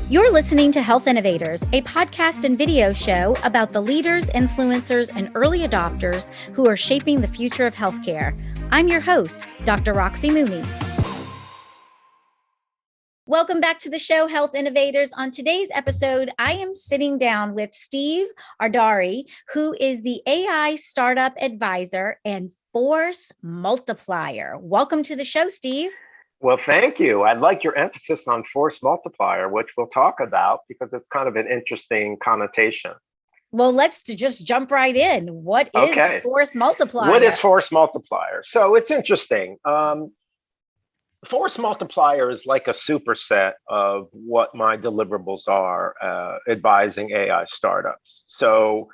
You're listening to Health Innovators, a podcast and video show about the leaders, influencers, and early adopters who are shaping the future of healthcare. I'm your host, Dr. Roxy Mooney. Welcome back to the show, Health Innovators. On today's episode, I am sitting down with Steve Ardire, who is the AI Startup Advisor and Force Multiplier. Welcome to the show, Steve. Well, thank you. I like your emphasis on force multiplier, which we'll talk about because it's kind of an interesting connotation. Well, let's just jump right in. What is force multiplier? What is force multiplier? So it's interesting. Force multiplier is like a superset of what my deliverables are advising AI startups. So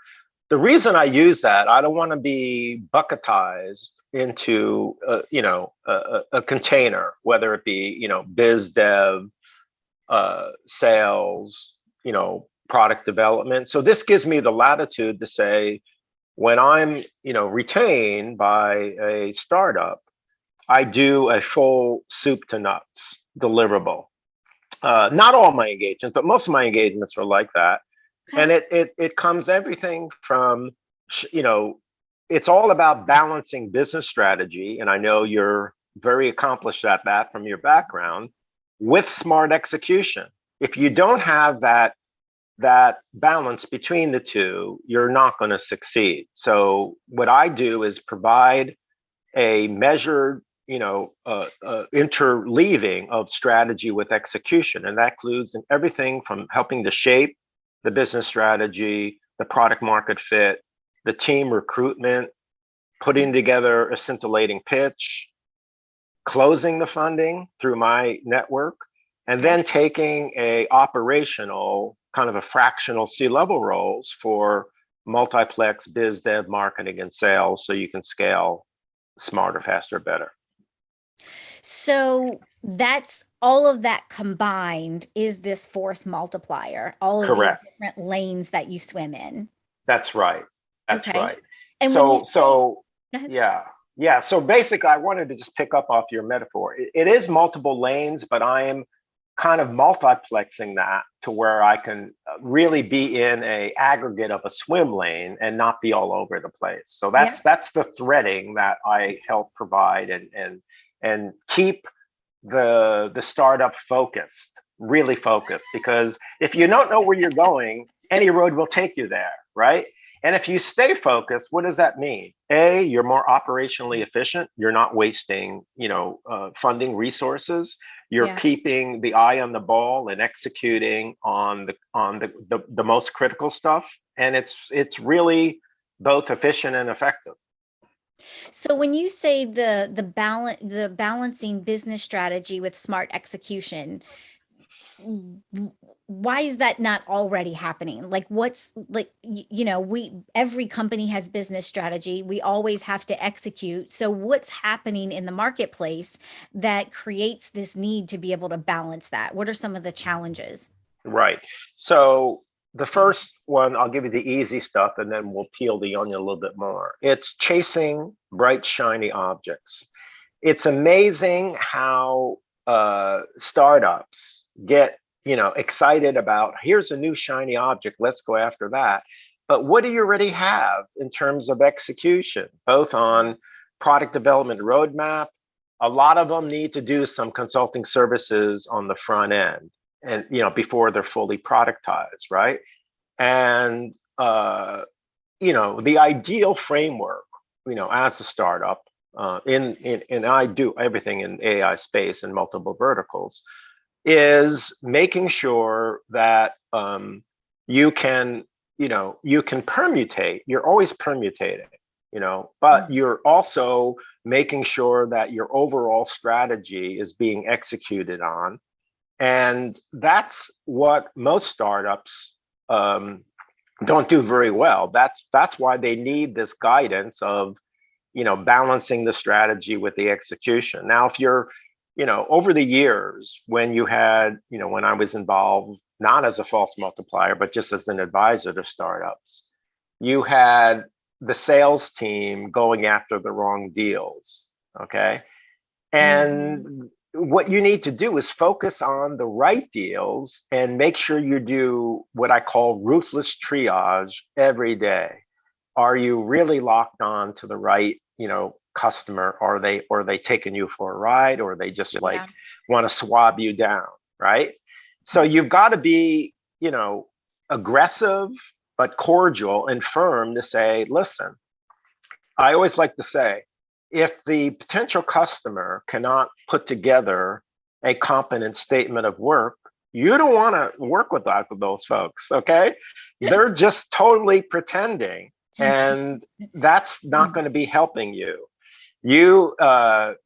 the reason I use that, I don't want to be bucketized into a container, whether it be biz dev, sales, product development. So this gives me the latitude to say, when I'm retained by a startup, I do a full soup to nuts deliverable. Not all my engagements, but most of my engagements are like that. And it comes everything from, it's all about balancing business strategy. And I know you're very accomplished at that from your background, with smart execution. If you don't have that balance between the two, you're not going to succeed. So what I do is provide a measured, interleaving of strategy with execution. And that includes everything from helping to shape the business strategy, the product market fit, the team recruitment, putting together a scintillating pitch, closing the funding through my network, and then taking a operational kind of a fractional C-level roles for multiplex biz dev, marketing, and sales, so you can scale smarter, faster, better. So that's all of that combined is this force multiplier, all of Correct. these different lanes that you swim in. That's right. That's right. And yeah. So basically, I wanted to just pick up off your metaphor. It is multiple lanes, but I am kind of multiplexing that to where I can really be in a aggregate of a swim lane and not be all over the place. So that's the threading that I help provide and keep the startup focused, really focused, because if you don't know where you're going, any road will take you there, right? And if you stay focused, what does that mean? A, you're more operationally efficient. You're not wasting, funding resources. You're keeping the eye on the ball and executing on the most critical stuff. And it's really both efficient and effective. So when you say the balancing business strategy with smart execution, why is that not already happening? Like every company has business strategy. We always have to execute. So what's happening in the marketplace that creates this need to be able to balance that? What are some of the challenges? Right. So the first one, I'll give you the easy stuff, and then we'll peel the onion a little bit more. It's chasing bright, shiny objects. It's amazing how startups get excited about, here's a new shiny object, let's go after that. But what do you already have in terms of execution, both on product development roadmap? A lot of them need to do some consulting services on the front end, and before they're fully productized, right? And the ideal framework, as a startup, and I do everything in AI space in multiple verticals, is making sure that you can permutate. You're always permutating, but you're also making sure that your overall strategy is being executed on. And that's what most startups don't do very well. That's why they need this guidance of balancing the strategy with the execution. Now, if you're, over the years, when you had, when I was involved, not as a false multiplier, but just as an advisor to startups, you had the sales team going after the wrong deals. Okay. And what you need to do is focus on the right deals and make sure you do what I call ruthless triage every day. Are you really locked on to the right, customer? Are they taking you for a ride, or they just like Yeah. want to swab you down, right? So you've got to be, aggressive but cordial and firm to say, listen, I always like to say, if the potential customer cannot put together a competent statement of work, you don't want to work with those folks, okay? They're just totally pretending, and that's not going to be helping you. You,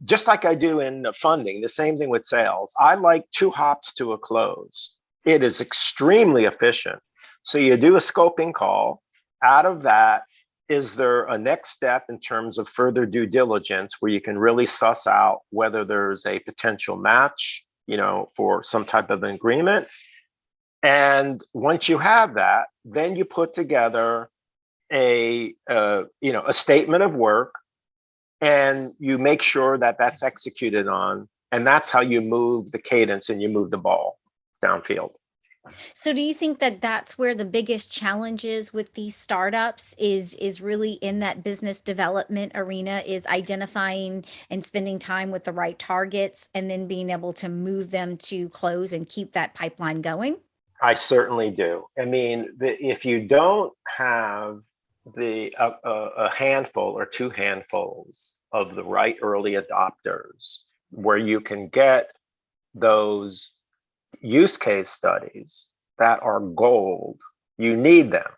just like I do in funding, the same thing with sales. I like two hops to a close. It is extremely efficient. So you do a scoping call. Out of that, is there a next step in terms of further due diligence where you can really suss out whether there's a potential match, for some type of agreement? And once you have that, then you put together a statement of work, and you make sure that that's executed on, and that's how you move the cadence and you move the ball downfield. So do you think that that's where the biggest challenge is with these startups is really in that business development arena, is identifying and spending time with the right targets and then being able to move them to close and keep that pipeline going? I certainly do. I mean, if you don't have a handful or two handfuls of the right early adopters where you can get those use case studies that are gold, you need them. I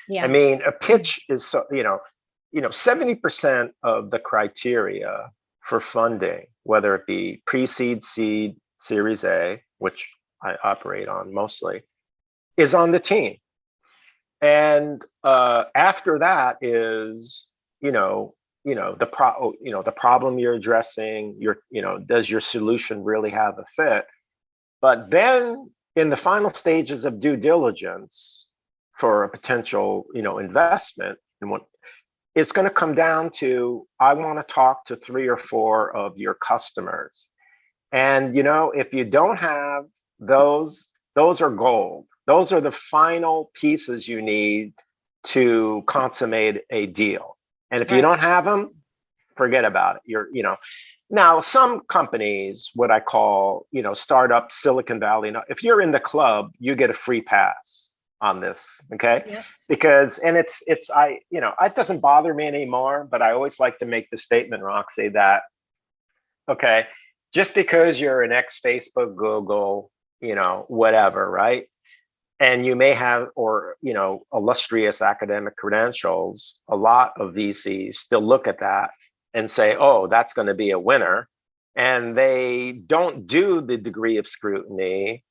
Yeah. mean, a pitch is 70% of the criteria for funding, whether it be pre-seed, seed, Series A, which I operate on mostly, is on the team. And after that is, the problem you're addressing. Does your solution really have a fit? But then in the final stages of due diligence for a potential, investment, and what it's going to come down to, I want to talk to 3 or 4 of your customers. And if you don't have those are gold. Those are the final pieces you need to consummate a deal. And if you Right. don't have them, forget about it. Now, some companies, what I call, startup Silicon Valley, if you're in the club, you get a free pass on this, okay? Yeah. Because, and it doesn't bother me anymore, but I always like to make the statement, Roxy, that, okay, just because you're an ex-Facebook, Google, whatever, right? And you may have, or, illustrious academic credentials, a lot of VCs still look at that and say, oh, that's going to be a winner. And they don't do the degree of scrutiny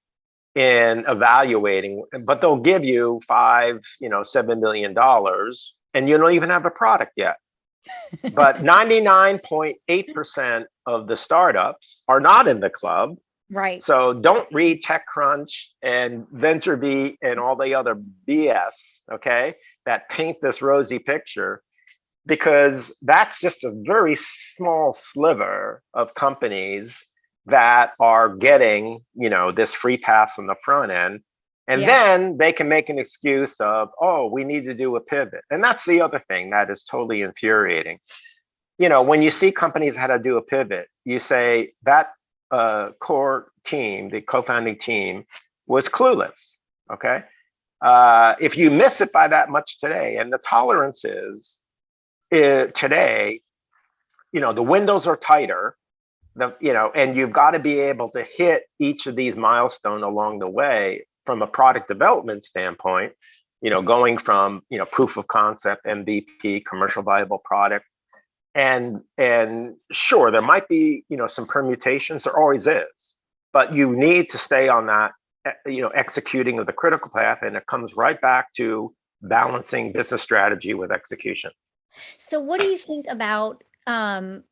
in evaluating, but they'll give you $7 million, and you don't even have a product yet. But 99.8% of the startups are not in the club. Right. So don't read TechCrunch and VentureBeat and all the other BS, okay, that paint this rosy picture, because that's just a very small sliver of companies that are getting, this free pass on the front end. And Yeah. then they can make an excuse of, oh, we need to do a pivot. And that's the other thing that is totally infuriating. When you see companies how to do a pivot, you say that core team, the co-founding team, was clueless. Okay. If you miss it by that much today, and the tolerance is today, the windows are tighter, and you've got to be able to hit each of these milestones along the way from a product development standpoint, going from, proof of concept, MVP, commercial viable product. And sure, there might be, some permutations, there always is, but you need to stay on that, executing of the critical path. And it comes right back to balancing business strategy with execution. So what do you think about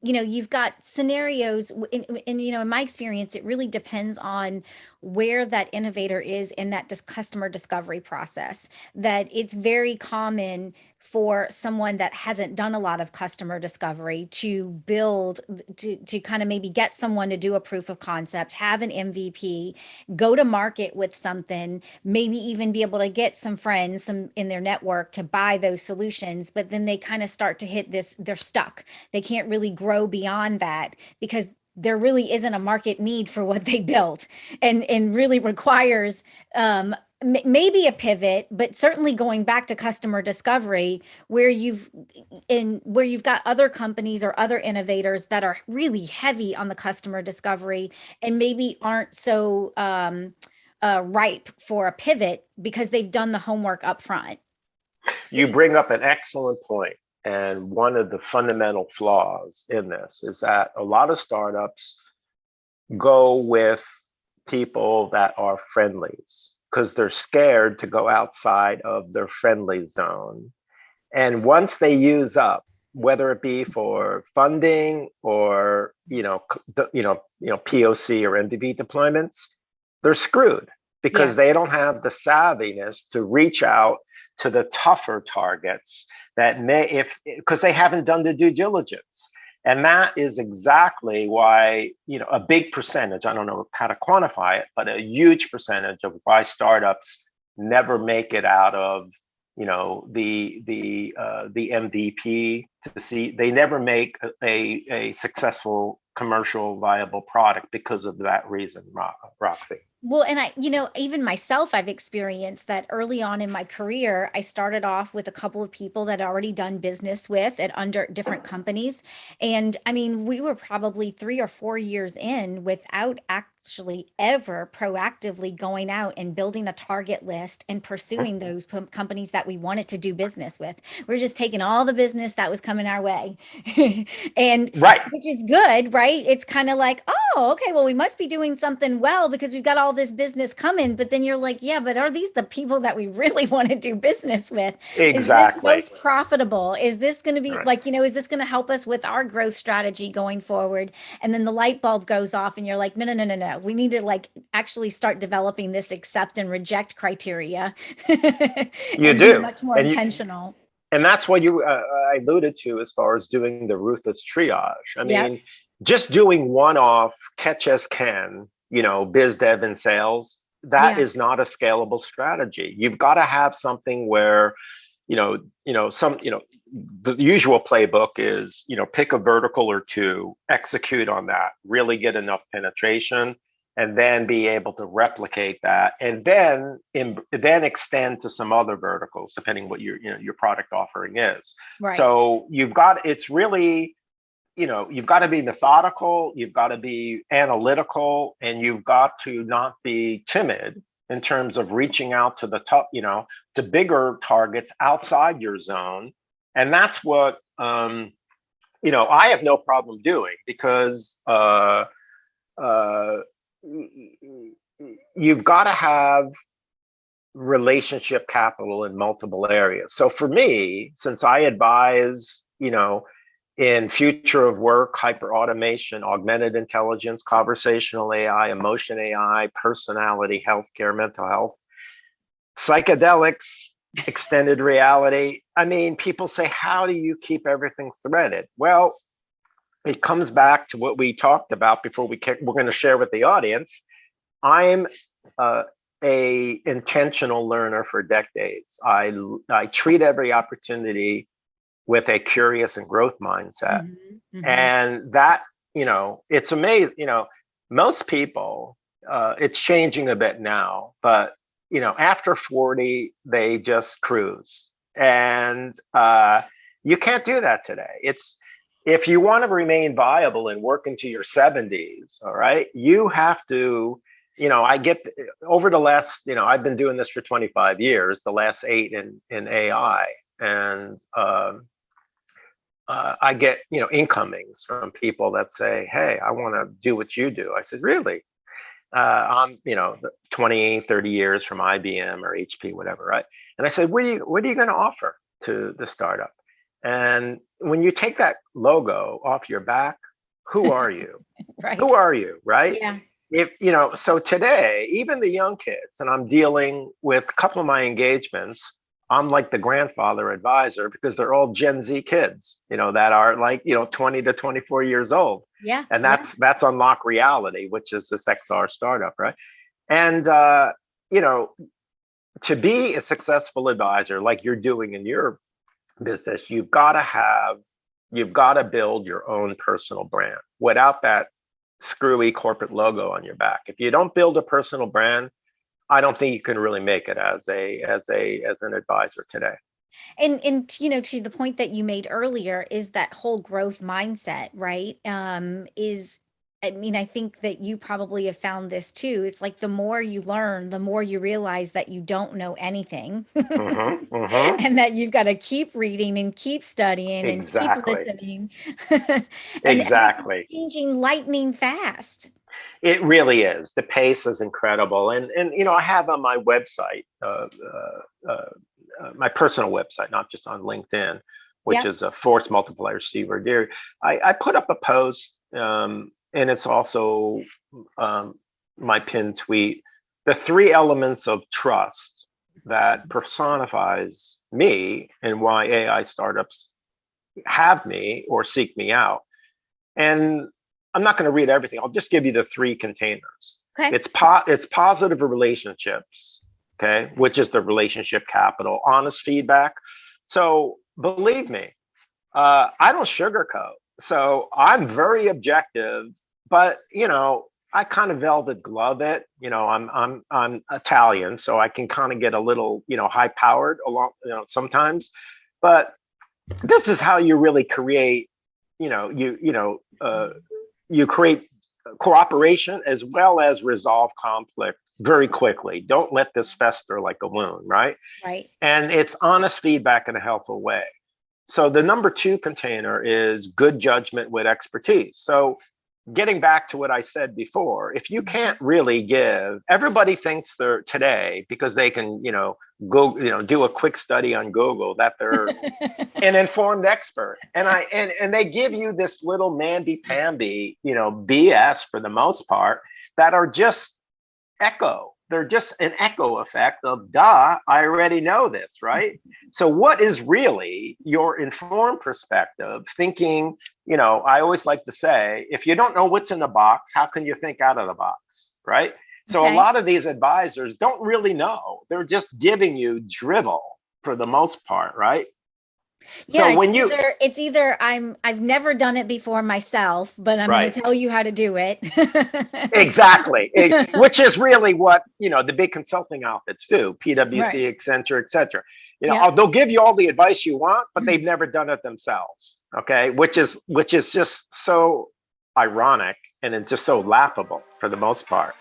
you've got scenarios and in my experience, it really depends on where that innovator is in that customer discovery process. That it's very common for someone that hasn't done a lot of customer discovery to build, to kind of maybe get someone to do a proof of concept, have an MVP, go to market with something, maybe even be able to get some friends, some in their network to buy those solutions, but then they kind of start to hit this, they're stuck. They can't really grow beyond that because there really isn't a market need for what they built, and really requires maybe a pivot, but certainly going back to customer discovery where you've got other companies or other innovators that are really heavy on the customer discovery and maybe aren't so ripe for a pivot because they've done the homework up front. You bring up an excellent point. And one of the fundamental flaws in this is that a lot of startups go with people that are friendlies because they're scared to go outside of their friendly zone. And once they use up, whether it be for funding or POC or MVP deployments, they're screwed because they don't have the savviness to reach out to the tougher targets that may, because they haven't done the due diligence. And that is exactly why, a big percentage, I don't know how to quantify it, but a huge percentage of why startups never make it out of, the MVP to see, they never make a successful commercial viable product because of that reason, Roxy. Well, and even myself, I've experienced that early on in my career. I started off with a couple of people that I'd already done business with at under different companies. And I mean, we were probably 3 or 4 years in without actually ever proactively going out and building a target list and pursuing those companies that we wanted to do business with. We're just taking all the business that was coming our way. And right, which is good, right? It's kind of like, oh, okay, well, we must be doing something well because we've got all this business coming. But then you're like, yeah, but are these the people that we really want to do business with? exactly. Is this most profitable? Is this going to be Right. is this going to help us with our growth strategy going forward? And then the light bulb goes off and you're like, no, no, no, no, no. We need to actually start developing this accept and reject criteria You and be do. much more intentional. And that's what you I alluded to as far as doing the ruthless triage. I mean, just doing one-off catch as can, biz dev and sales, that is not a scalable strategy. You've got to have something where, the usual playbook is, pick a vertical or two, execute on that, really get enough penetration, and then be able to replicate that, and then extend to some other verticals, depending what your product offering is. Right. So it's really, you've got to be methodical, you've got to be analytical, and you've got to not be timid in terms of reaching out to the top, to bigger targets outside your zone. And that's what, I have no problem doing because, you've got to have relationship capital in multiple areas. So for me, since I advise, in future of work, hyper automation, augmented intelligence, conversational AI, emotion AI, personality, healthcare, mental health, psychedelics, extended reality. I mean, people say, how do you keep everything threaded? Well, it comes back to what we talked about before we're going to share with the audience. I'm a intentional learner for decades. I treat every opportunity with a curious and growth mindset. And that, it's amazing, most people, it's changing a bit now, but, after 40, they just cruise. And you can't do that today. If you want to remain viable and work into your 70s, all right, you have to, I get over the last, I've been doing this for 25 years, the last 8 in AI. And I get, incomings from people that say, hey, I want to do what you do. I said, really? I'm, 20, 30 years from IBM or HP, whatever, right? And I said, what are you going to offer to the startup? And when you take that logo off your back, who are you? Right. Who are you, right? Yeah. If so today, even the young kids, and I'm dealing with a couple of my engagements I'm like the grandfather advisor because they're all Gen Z kids, that are like, 20 to 24 years old. Yeah. And Yeah. that's Unlock Reality, which is this XR startup, right? And you know, to be a successful advisor like you're doing in your business, you've got to build your own personal brand without that screwy corporate logo on your back. If you don't build a personal brand, I don't think you can really make it as an advisor today. And to the point that you made earlier, is that whole growth mindset, right? Is I mean, I think that you probably have found this too. It's like the more you learn, the more you realize that you don't know anything. Mm-hmm, mm-hmm. And that you've got to keep reading and keep studying and keep Exactly. listening. And everything's Exactly. changing lightning fast. It really is. The pace is incredible, and I have on my website, my personal website, not just on LinkedIn, which Yeah. is a force multiplier, Steve Ardire. I put up a post, and it's also my pinned tweet. The three elements of trust that personifies me and why AI startups have me or seek me out. And I'm not going to read everything. I'll just give you the three containers. Okay. It's positive relationships, okay, which is the relationship capital, honest feedback. So believe me, I don't sugarcoat. So I'm very objective, but I kind of velvet glove it. I'm Italian, so I can kind of get a little high powered along sometimes. But this is how you really create you create cooperation as well as resolve conflict very quickly. Don't let this fester like a wound, right? Right. And it's honest feedback in a helpful way. So the number two container is good judgment with expertise. So getting back to what I said before, if you can't really give, everybody thinks they're today because they can, go, do a quick study on Google that they're an informed expert. And they give you this little mamby-pamby, BS for the most part that are just echo. They're just an echo effect of, duh, I already know this, right? So what is really your informed perspective thinking? I always like to say, if you don't know what's in the box, how can you think out of the box, right? So a lot of these advisors don't really know. They're just giving you drivel for the most part, right? Yeah, So when you it's either I've never done it before myself, but I'm going right, to tell you how to do it. exactly, which is really what the big consulting outfits do, Right. PwC, Accenture, etc. Yeah. They'll give you all the advice you want, but they've never done it themselves. Okay, which is just so ironic and it's just so laughable for the most part.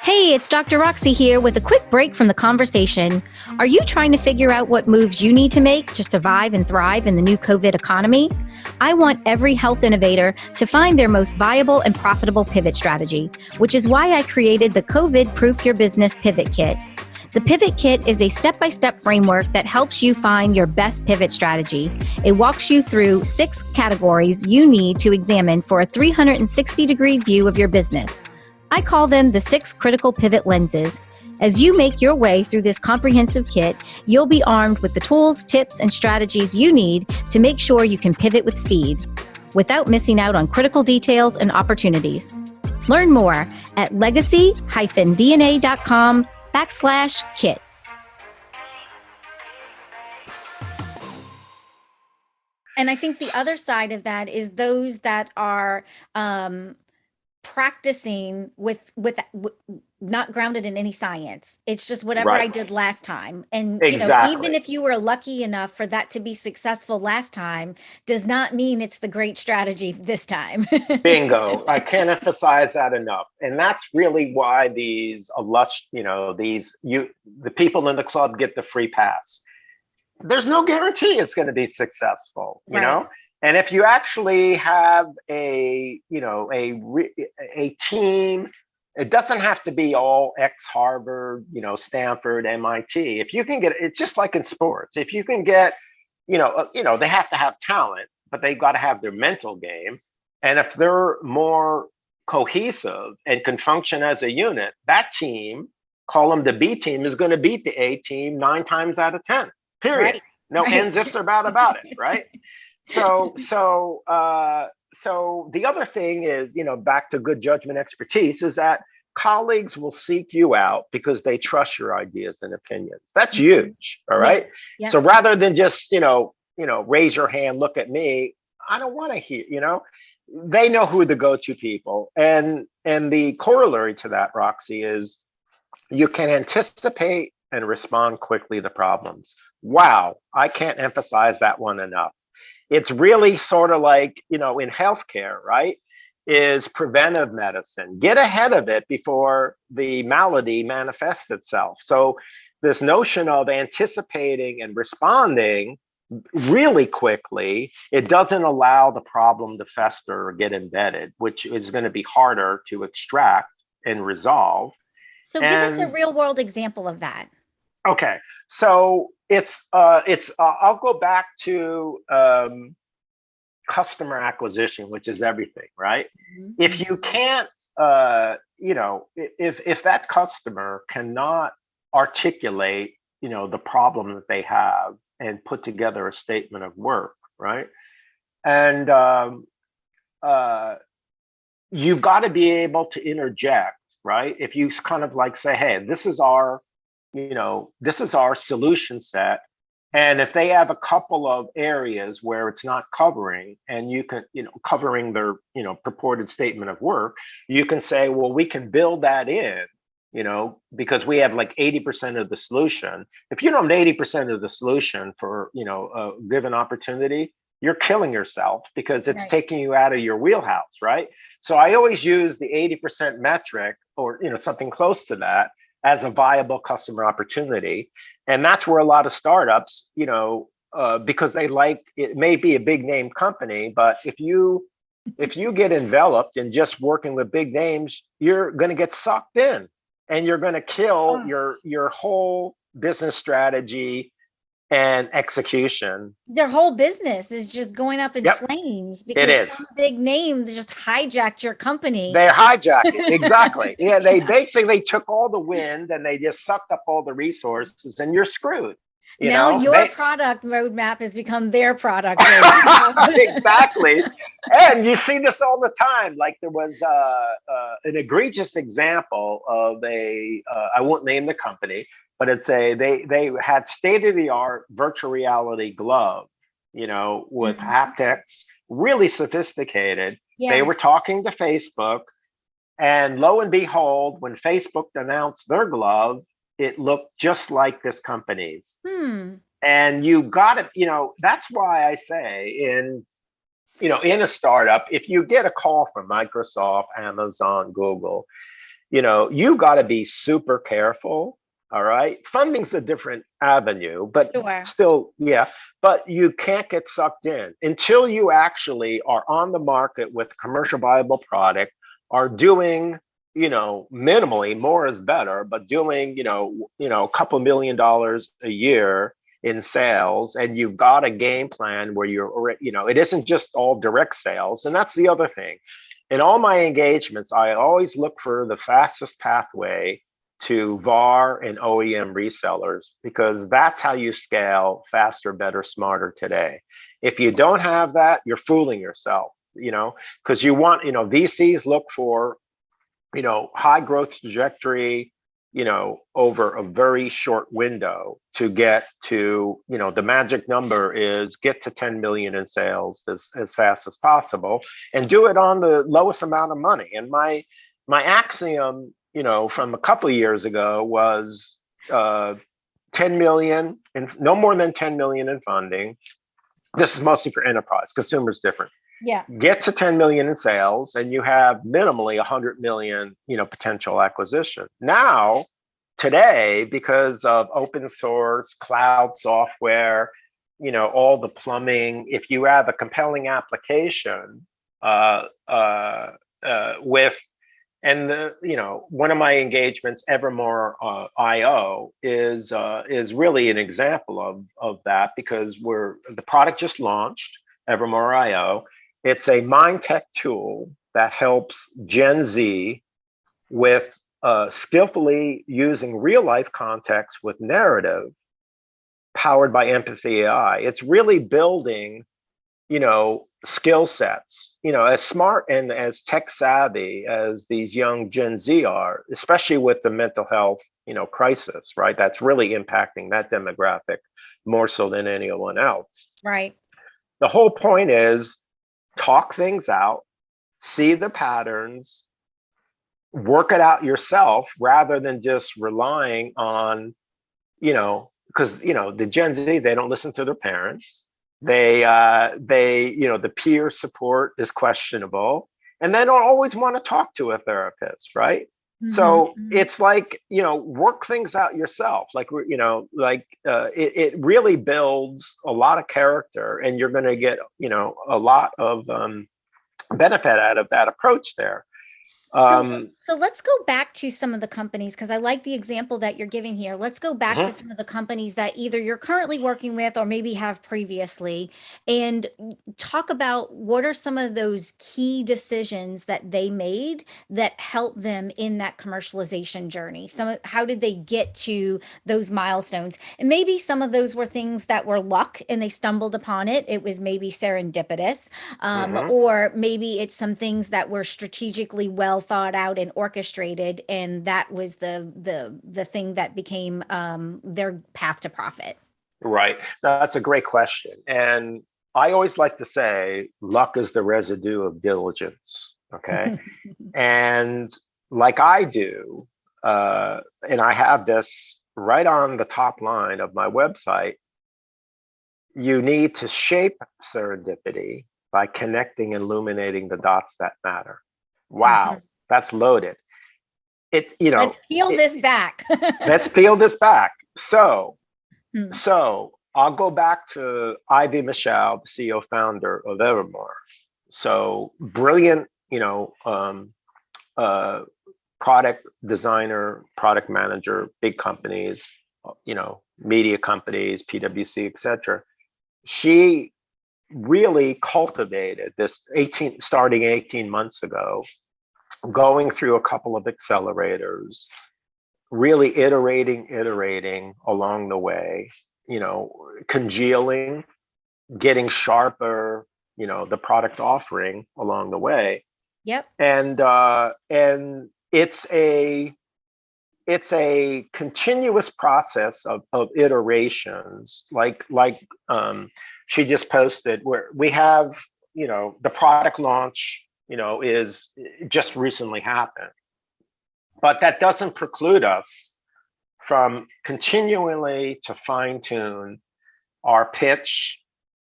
Hey, it's Dr. Roxy here with a quick break from the conversation. Are you trying to figure out what moves you need to make to survive and thrive in the new COVID economy? I want every health innovator to find their most viable and profitable pivot strategy, which is why I created the COVID Proof Your Business Pivot Kit. The Pivot Kit is a step-by-step framework that helps you find your best pivot strategy. It walks you through 6 categories you need to examine for a 360-degree view of your business. I call them the 6 critical pivot lenses. As you make your way through this comprehensive kit, you'll be armed with the tools, tips, and strategies you need to make sure you can pivot with speed without missing out on critical details and opportunities. Learn more at legacy-dna.com/kit. And I think the other side of that is those that are practicing with not grounded in any science. It's just whatever I Right. did last time. And Exactly. even if you were lucky enough for that to be successful last time, does not mean it's the great strategy this time. Bingo. I can't emphasize that enough. And that's really why the people in the club get the free pass. There's no guarantee it's going to be successful, Right. And if you actually have a team, it doesn't have to be all ex-Harvard, Stanford, MIT. If you can get, it's just like in sports. If you can get, they have to have talent, but they've got to have their mental game. And if they're more cohesive and can function as a unit, that team call them the B team, is going to beat the A team 9 times out of 10. Period. Right. No Right. ands, ifs, or bad about it, right? So the other thing is, back to good judgment expertise, is that colleagues will seek you out because they trust your ideas and opinions. That's huge. All right. Yeah. So rather than just, raise your hand, look at me, I don't want to hear, they know who the go-to people. And the corollary to that, Roxy, is you can anticipate and respond quickly to problems. Wow, I can't emphasize that one enough. It's really sort of like, in healthcare, right? Is preventive medicine. Get ahead of it before the malady manifests itself. So this notion of anticipating and responding really quickly, it doesn't allow the problem to fester or get embedded, which is going to be harder to extract and resolve. So give us a real world example of that. Okay, so I'll go back to customer acquisition, which is everything, right? Mm-hmm. If you can't, if that customer cannot articulate, the problem that they have and put together a statement of work, right? And you've got to be able to interject, right? If you kind of like say, hey, this is our solution set. And if they have a couple of areas where it's not covering, and you can, covering their, purported statement of work, you can say, well, we can build that in, because we have like 80% of the solution. If you don't have 80% of the solution for, a given opportunity, you're killing yourself because it's taking you out of your wheelhouse, right? So I always use the 80% metric, or, something close to that, as a viable customer opportunity. And that's where a lot of startups, because it may be a big name company, but if you get enveloped in just working with big names, you're going to get sucked in, and you're going to kill your whole business strategy and execution. Their whole business is just going up in flames because some big name just hijacked your company. They hijacked it, exactly. Yeah, they basically took all the wind and they just sucked up all the resources, and you're screwed. Now your product roadmap has become their product. Exactly. And you see this all the time. Like there was an egregious example of I won't name the company, but they had state-of-the-art virtual reality glove, with haptics, really sophisticated. Yeah. They were talking to Facebook, and lo and behold, when Facebook announced their glove, it looked just like this company's. And you got to, that's why I say in a startup, if you get a call from Microsoft, Amazon, Google, you got to be super careful. All right. Funding's a different avenue, but still, yeah. But you can't get sucked in until you actually are on the market with a commercial viable product, are doing, minimally, more is better, but doing, a couple $1 million a year in sales, and you've got a game plan where it isn't just all direct sales. And that's the other thing. In all my engagements, I always look for the fastest pathway to VAR and OEM resellers, because that's how you scale faster, better, smarter today. If you don't have that, you're fooling yourself, because you want, VCs look for, high growth trajectory, over a very short window to get to, the magic number is get to 10 million in sales as fast as possible, and do it on the lowest amount of money. And my axiom, from a couple of years ago was 10 million and no more than 10 million in funding. This is mostly for enterprise. Consumers different. Yeah. Get to 10 million in sales, and you have minimally 100 million, potential acquisition. Now, today, because of open source, cloud software, all the plumbing, if you have a compelling application with, and one of my engagements, Evermore IO, is really an example of that, because the product just launched, Evermore IO. It's a mind tech tool that helps Gen Z with skillfully using real life context with narrative powered by empathy AI. It's really building, skill sets, as smart and as tech savvy as these young Gen Z are, especially with the mental health, crisis, right? That's really impacting that demographic more so than anyone else. Right. The whole point is talk things out, see the patterns, work it out yourself rather than just relying on, because the Gen Z, they don't listen to their parents. The peer support is questionable, and they don't always want to talk to a therapist, right? So it's like, work things out yourself. Like, it really builds a lot of character, and you're going to get, a lot of benefit out of that approach there. So let's go back to some of the companies, because I like the example that you're giving here. Let's go back to some of the companies that either you're currently working with or maybe have previously, and talk about what are some of those key decisions that they made that helped them in that commercialization journey. How did they get to those milestones? And maybe some of those were things that were luck and they stumbled upon it. It was maybe serendipitous, or maybe it's some things that were strategically well thought out and orchestrated, and that was the thing that became their path to profit. Right. That's a great question. And I always like to say luck is the residue of diligence. Okay. And like I do, and I have this right on the top line of my website, you need to shape serendipity by connecting and illuminating the dots that matter. Wow, that's loaded. Let's peel this back. Let's peel this back. So I'll go back to Ivy Michelle, the CEO founder of Evermore. So brilliant, product designer, product manager, big companies, media companies, PwC, etc. She really cultivated this starting 18 months ago, going through a couple of accelerators, really iterating along the way, congealing, getting sharper, the product offering along the way. Yep. And it's a continuous process of iterations, like she just posted, where we have, the product launch, is just recently happened. But that doesn't preclude us from continually to fine tune our pitch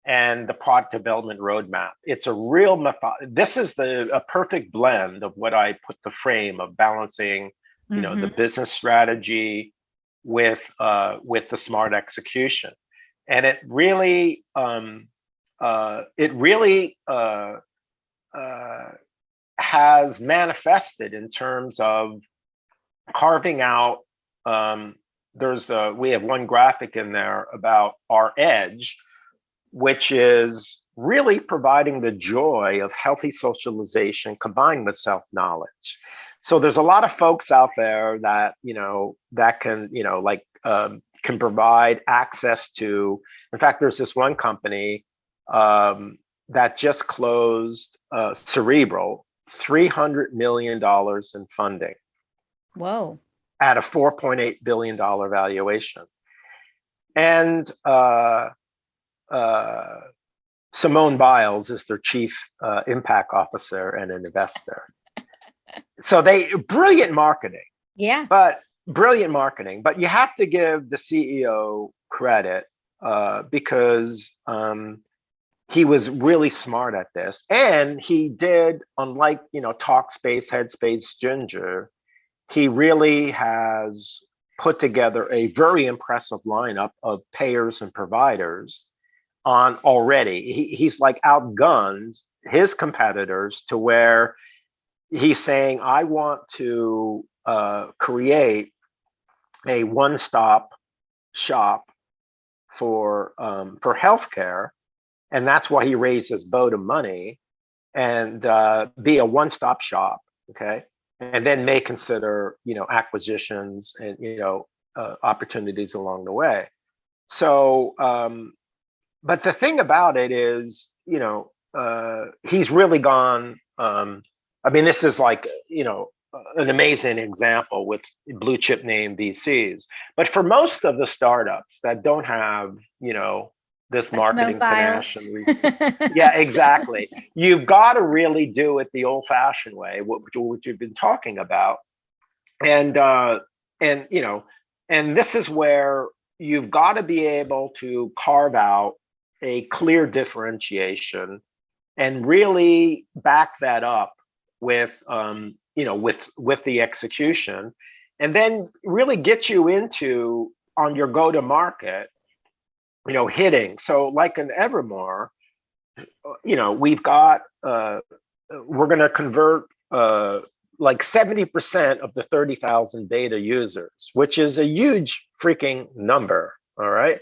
and the product development roadmap. It's a real this is a perfect blend of what I put the frame of balancing, the business strategy with the smart execution. And it really has manifested in terms of carving out. We have one graphic in there about our edge, which is really providing the joy of healthy socialization combined with self-knowledge. So there's a lot of folks out there that, that can, can provide access to. In fact, there's this one company that just closed Cerebral, $300 million in funding. Whoa. At a $4.8 billion valuation. And Simone Biles is their chief impact officer and an investor. So brilliant marketing. Yeah. But you have to give the CEO credit because he was really smart at this. And he did, unlike, Talkspace, Headspace, Ginger, he really has put together a very impressive lineup of payers and providers on already. He's like outgunned his competitors to where he's saying, I want to create a one-stop shop for healthcare. And that's why he raised this boat of money and be a one-stop shop. Okay. and then may consider, acquisitions and, opportunities along the way. So, but the thing about it is, he's really gone. I mean, this is like, an amazing example with blue chip name VCs. But for most of the startups that don't have, this marketing panache, yeah, exactly. You've got to really do it the old-fashioned way, which you've been talking about, and and this is where you've got to be able to carve out a clear differentiation and really back that up with with the execution, and then really get you into on your go to market, hitting. So like an Evermore, we've got we're going to convert like 70% of the 30,000 beta users, which is a huge freaking number. All right.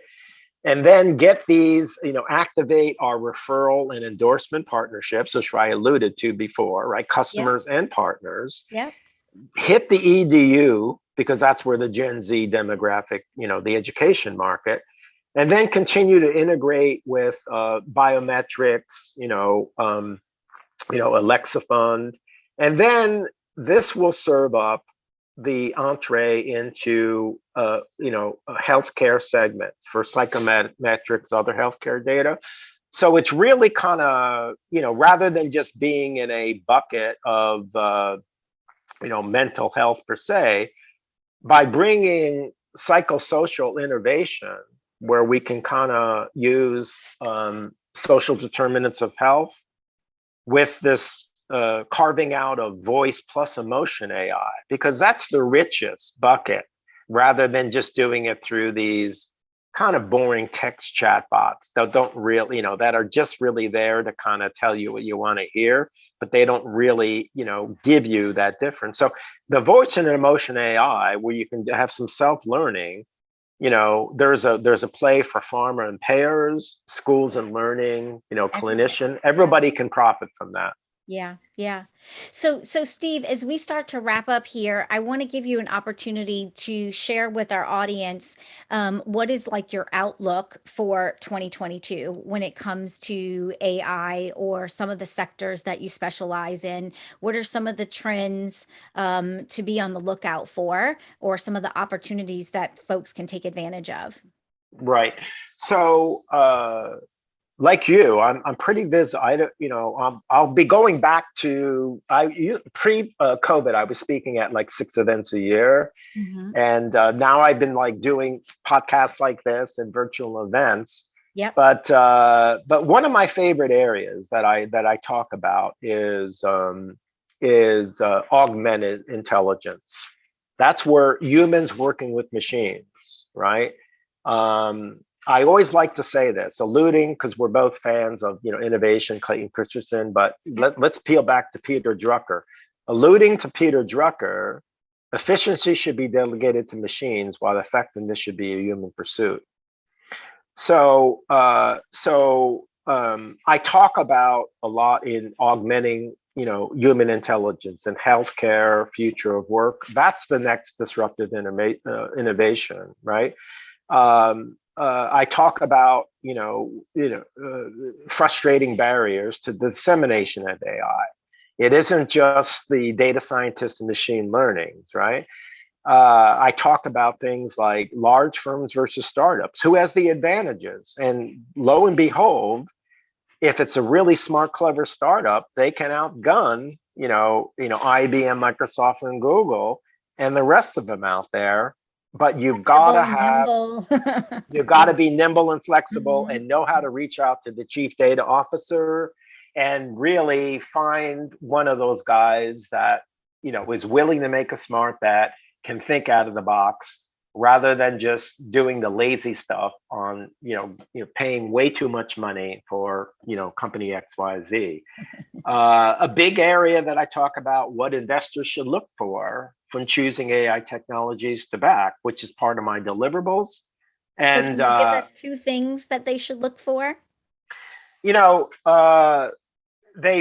And then get these, activate our referral and endorsement partnerships, which I alluded to before, right? Customers and partners. Yeah. Hit the EDU, because that's where the Gen Z demographic, the education market, and then continue to integrate with biometrics, Alexa Fund, and then this will serve up the entree into a healthcare segment for psychometrics, other healthcare data. So it's really kind of, rather than just being in a bucket of mental health per se, by bringing psychosocial innovation where we can kind of use social determinants of health with this carving out of voice plus emotion AI, because that's the richest bucket, rather than just doing it through these kind of boring text chatbots that don't really, that are just really there to kind of tell you what you want to hear, but they don't really, give you that difference. So the voice and emotion AI, where you can have some self-learning, there's a play for pharma and payers, schools and learning, clinician, everybody can profit from that. Yeah, yeah. So Steve, as we start to wrap up here, I want to give you an opportunity to share with our audience what is like your outlook for 2022 when it comes to AI or some of the sectors that you specialize in. What are some of the trends to be on the lookout for, or some of the opportunities that folks can take advantage of? Right. So, like you, I'm pretty busy. I'll be going back to pre-COVID. I was speaking at like 6 events a year, and now I've been like doing podcasts like this and virtual events. Yeah. But one of my favorite areas that I talk about is augmented intelligence. That's where humans working with machines, right? I always like to say this, alluding, because we're both fans of innovation, Clayton Christensen, but let's peel back to Peter Drucker. Alluding to Peter Drucker, efficiency should be delegated to machines, while effectiveness should be a human pursuit. So I talk about a lot in augmenting human intelligence and healthcare, future of work. That's the next disruptive innovation, right? I talk about frustrating barriers to the dissemination of AI. It isn't just the data scientists and machine learnings, right? I talk about things like large firms versus startups. Who has the advantages? And lo and behold, if it's a really smart, clever startup, they can outgun IBM, Microsoft, and Google, and the rest of them out there. But you've got to have, you've got to be nimble and flexible and know how to reach out to the chief data officer and really find one of those guys that, is willing to make a smart bet, can think out of the box, rather than just doing the lazy stuff on, paying way too much money for, company XYZ. A big area that I talk about what investors should look for when choosing AI technologies to back, which is part of my deliverables. And so can you give us 2 things that they should look for? They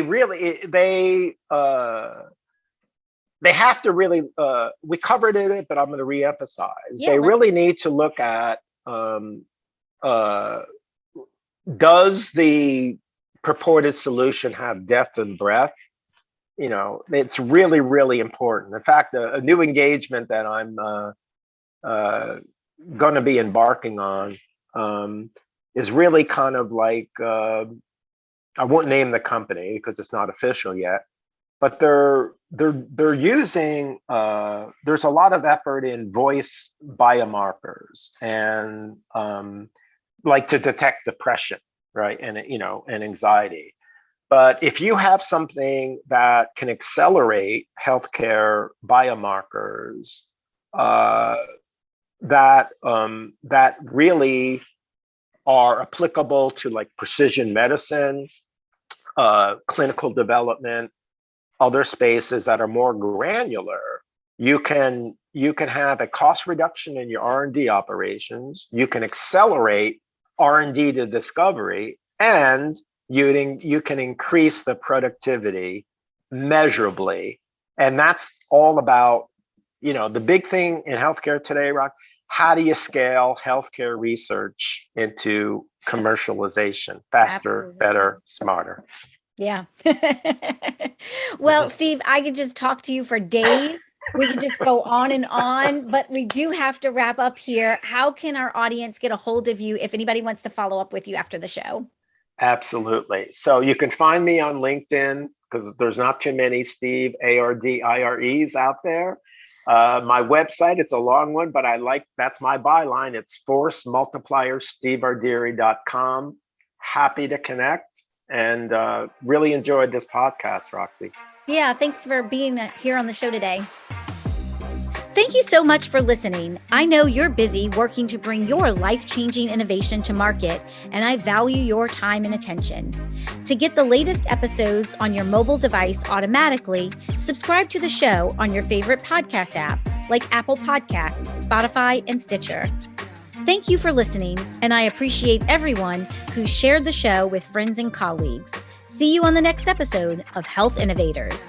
really, they have to really, we covered it, but I'm going to reemphasize. Yeah, They really need to look at, does the purported solution have depth and breadth? You know, it's really, really important. In fact, a new engagement that I'm going to be embarking on is really kind of like, I won't name the company because it's not official yet, but they're using, there's a lot of effort in voice biomarkers and like to detect depression, right? And, you know, and anxiety. But if you have something that can accelerate healthcare biomarkers, that really are applicable to like precision medicine, clinical development, other spaces that are more granular, you can have a cost reduction in your R&D operations. You can accelerate R&D to discovery, and you can increase the productivity measurably. And that's all about, you know, the big thing in healthcare today, Rock. How do you scale healthcare research into commercialization? Faster, absolutely. better, smarter. Yeah. Well, Steve, I could just talk to you for days. We could just go on, but we do have to wrap up here. How can our audience get a hold of you if anybody wants to follow up with you after the show? Absolutely. So you can find me on LinkedIn because there's not too many Steve Ardires out there. My website, it's a long one, but that's my byline. It's forcemultipliersteveardire.com. Happy to connect and really enjoyed this podcast, Roxy. Yeah, thanks for being here on the show today. Thank you so much for listening. I know you're busy working to bring your life-changing innovation to market, and I value your time and attention. To get the latest episodes on your mobile device automatically, subscribe to the show on your favorite podcast app like Apple Podcasts, Spotify, and Stitcher. Thank you for listening, and I appreciate everyone who shared the show with friends and colleagues. See you on the next episode of Health Innovators.